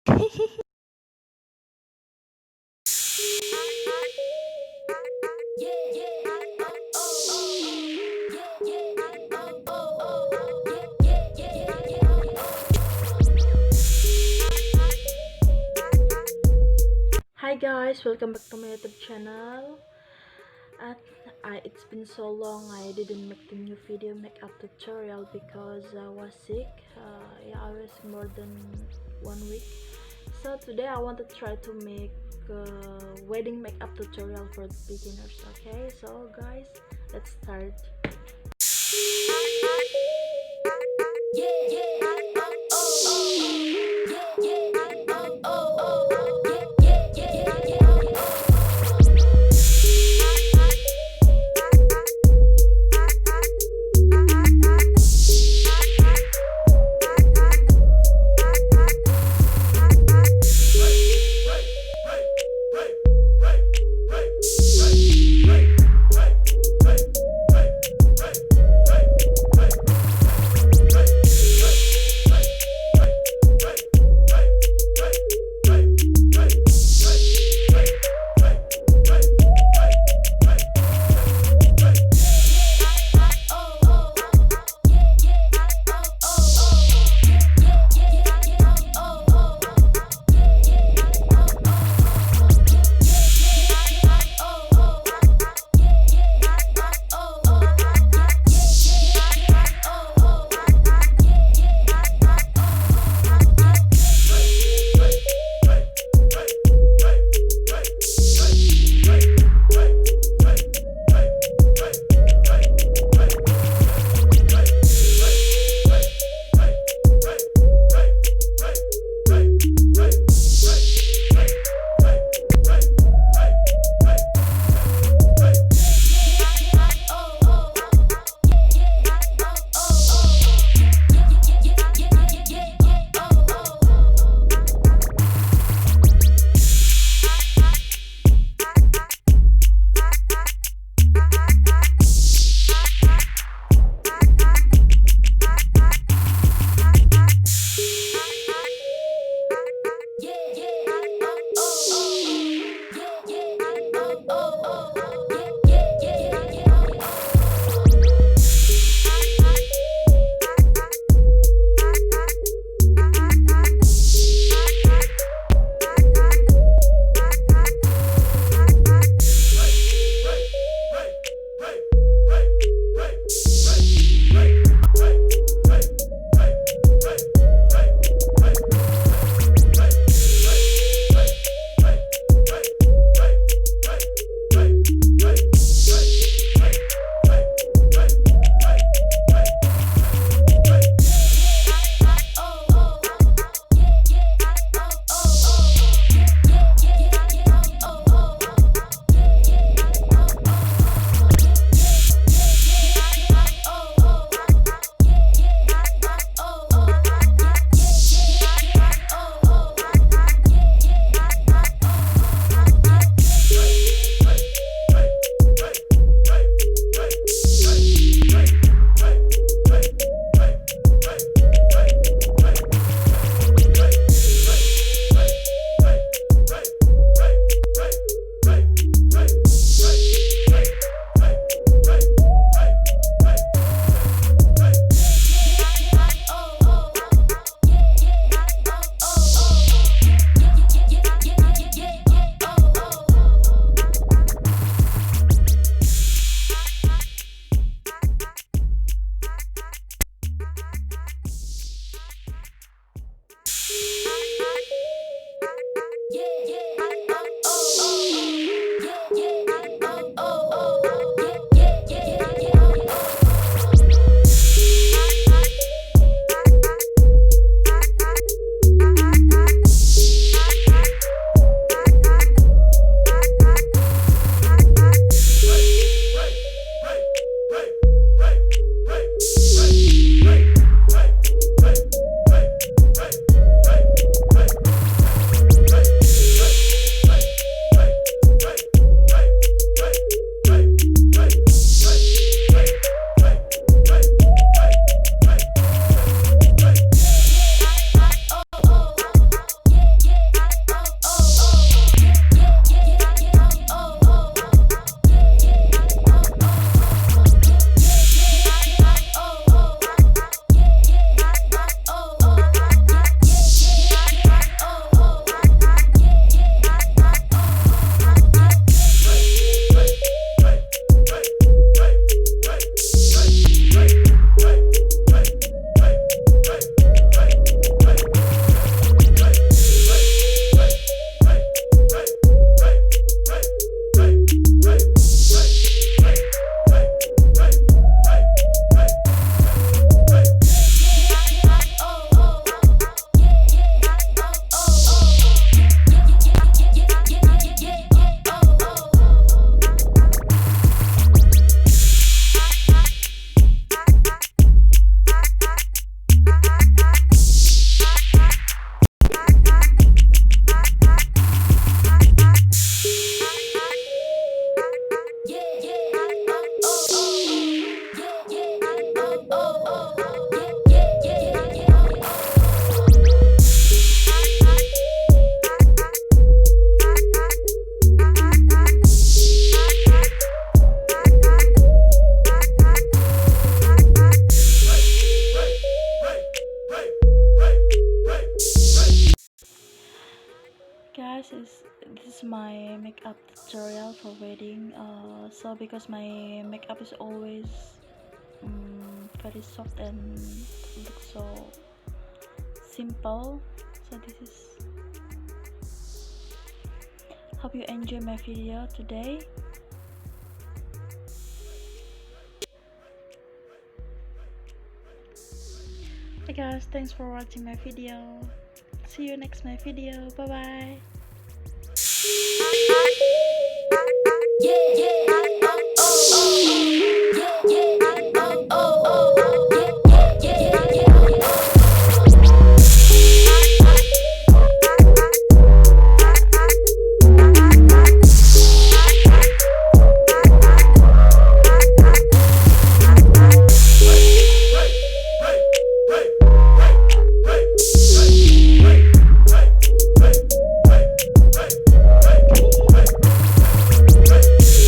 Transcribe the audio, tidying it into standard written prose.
Hi guys, welcome back to my YouTube channel. At it's been so long I didn't make the new video makeup tutorial because I was sick. Yeah, I was more than 1 week. So today I want to try to make wedding makeup tutorial for beginners. Okay, so guys, let's start. my makeup tutorial for wedding. So because my makeup is always very soft and looks so simple, so this is, hope you enjoy my video today. Hey guys, thanks for watching my video. See you next my video. Bye bye. Yeah.